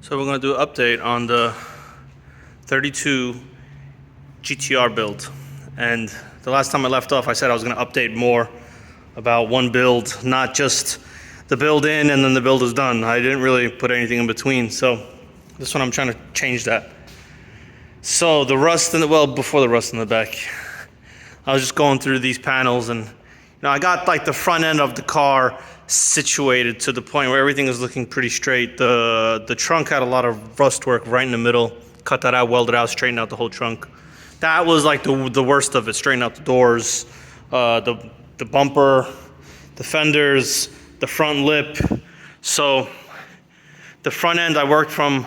So we're going to do an update on the 32 GTR build. And the last time I left off, I said I was going to update more about one build, not just the build in and then the build is done. I didn't really put anything in between. So this one I'm trying to change that. So the rust in the, well, before the rust in the back, I was just going through these panels and I got like the front end of the car situated to the point where everything is looking pretty straight. The trunk had a lot of rust work right in the middle. Cut that out, welded out, straightened out the whole trunk. That was like the worst of it. Straightened out the doors, the bumper, the fenders, the front lip. So the front end I worked from,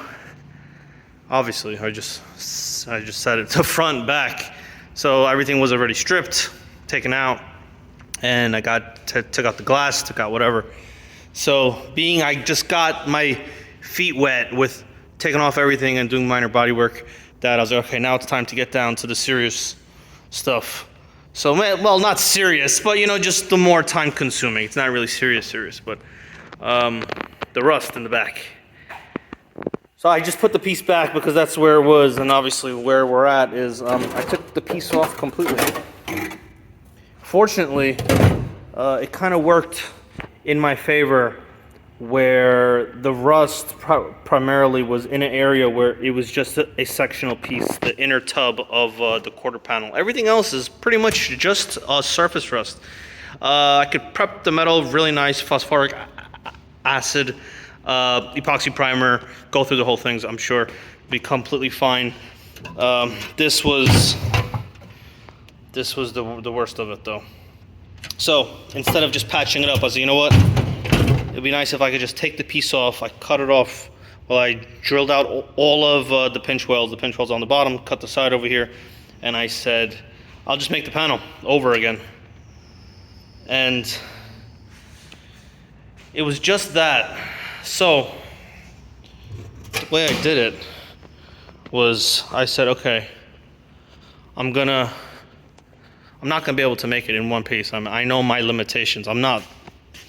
obviously I just said it, the front, back. So everything was already stripped, taken out, and I took out the glass, took out whatever. So being I just got my feet wet with taking off everything and doing minor body work, that I was like, okay, now it's time to get down to the serious stuff. So, well, not serious, but just the more time consuming. It's not really serious, but the rust in the back. So I just put the piece back because that's where it was, and obviously where we're at is I took the piece off completely. Fortunately, it kind of worked in my favor where the rust primarily was in an area where it was just a sectional piece, the inner tub of the quarter panel. Everything else is pretty much just surface rust. I could prep the metal really nice, phosphoric acid, epoxy primer, go through the whole things, I'm sure be completely fine. This was the worst of it though. So instead of just patching it up, I said, you know what? It'd be nice if I could just take the piece off. I cut it off. Well, I drilled out all of the pinch welds. The pinch welds on the bottom, cut the side over here, and I said, I'll just make the panel over again. And it was just that. So the way I did it was I said, okay, I'm not gonna be able to make it in one piece. I know my limitations. I'm not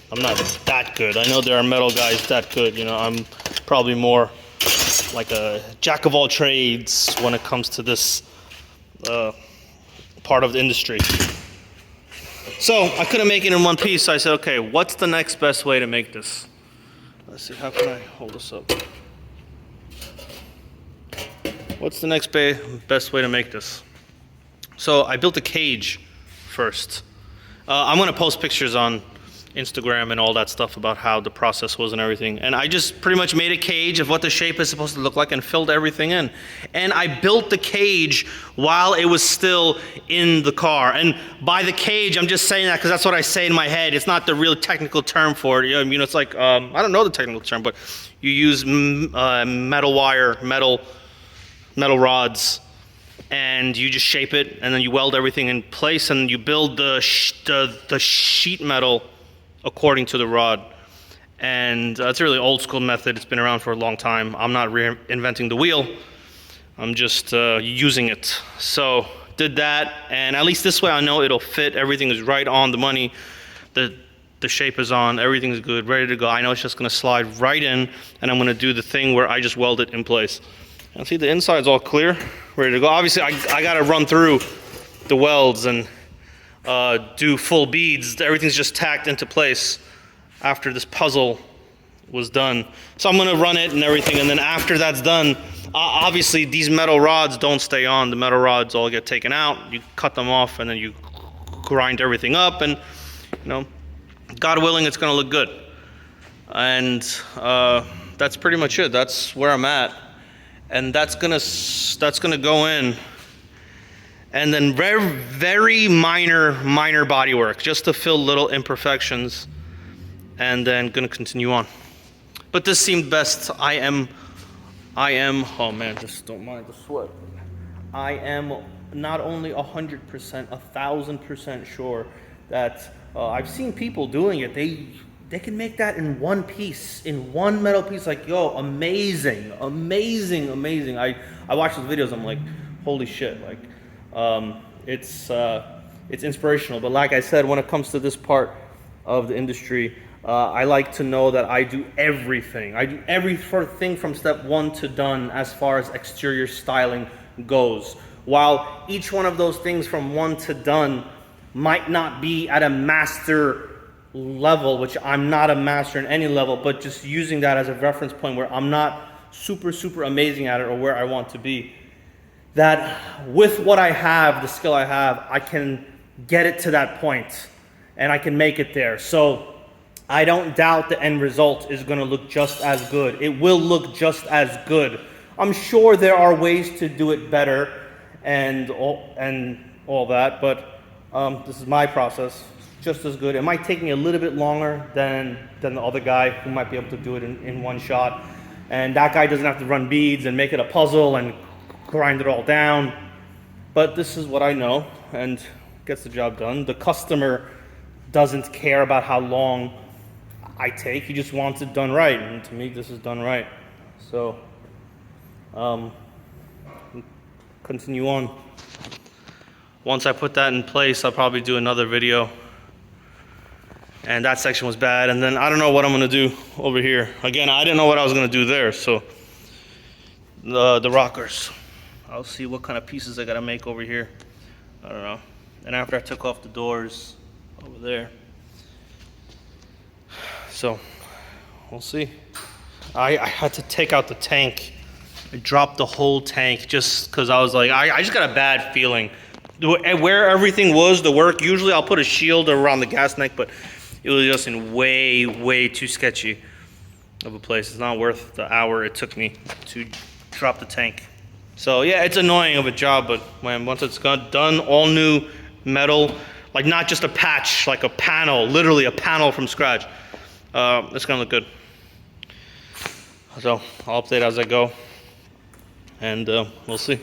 that good. I know there are metal guys that good. I'm probably more like a jack of all trades when it comes to this part of the industry. So I couldn't make it in one piece. So I said, okay, what's the next best way to make this? Let's see, how can I hold this up? What's the next best way to make this? So I built a cage first. I'm gonna post pictures on Instagram and all that stuff about how the process was and everything. And I just pretty much made a cage of what the shape is supposed to look like and filled everything in. And I built the cage while it was still in the car. And by the cage, I'm just saying that because that's what I say in my head. It's not the real technical term for it. It's like, I don't know the technical term, but you use metal wire, metal rods, and you just shape it, and then you weld everything in place, and you build the sheet metal according to the rod. And it's a really old school method. It's been around for a long time. I'm not reinventing the wheel. I'm just using it. So did that, and at least this way I know it'll fit. Everything is right on the money. The shape is on. Everything's good, ready to go. I know it's just gonna slide right in, and I'm gonna do the thing where I just weld it in place. And see, the inside's all clear, ready to go. Obviously, I gotta run through the welds and do full beads. Everything's just tacked into place after this puzzle was done. So I'm gonna run it and everything, and then after that's done, obviously these metal rods don't stay on. The metal rods all get taken out. You cut them off, and then you grind everything up, and God willing, it's gonna look good. And that's pretty much it. That's where I'm at. And that's gonna go in, and then very minor body work just to fill little imperfections, and then gonna continue on. But this seemed best. I am oh man, just don't mind the sweat. I am not only 100%, 1,000% sure that I've seen people doing it. They can make that in one piece, in one metal piece. Like, yo, amazing. I watch those videos, I'm like, holy shit. Like, it's inspirational. But like I said, when it comes to this part of the industry, I like to know that I do everything. I do everything from step 1 to done as far as exterior styling goes. While each one of those things from 1 to done might not be at a master level, which I'm not a master in any level, but just using that as a reference point where I'm not super amazing at it or where I want to be, that with what I have, the skill I have, I can get it to that point and I can make it there. So I don't doubt the end result is going to look just as good. It will look just as good. I'm sure there are ways to do it better and all that, but this is my process. Just as good. It might take me a little bit longer than the other guy who might be able to do it in one shot. And that guy doesn't have to run beads and make it a puzzle and grind it all down. But this is what I know and gets the job done. The customer doesn't care about how long I take. He just wants it done right. And to me, this is done right. So, continue on. Once I put that in place, I'll probably do another video. And that section was bad. And then I don't know what I'm gonna do over here. Again, I didn't know what I was gonna do there. So the rockers, I'll see what kind of pieces I gotta make over here. I don't know. And after I took off the doors over there. So we'll see. I had to take out the tank. I dropped the whole tank just because I was like, I just got a bad feeling. Where everything was, the work, usually I'll put a shield around the gas neck, but it was just in way too sketchy of a place. It's not worth the hour it took me to drop the tank. So yeah, it's annoying of a job, but once it's done, all new metal, like not just a patch, like a panel, literally a panel from scratch. It's gonna look good. So I'll update as I go, and we'll see.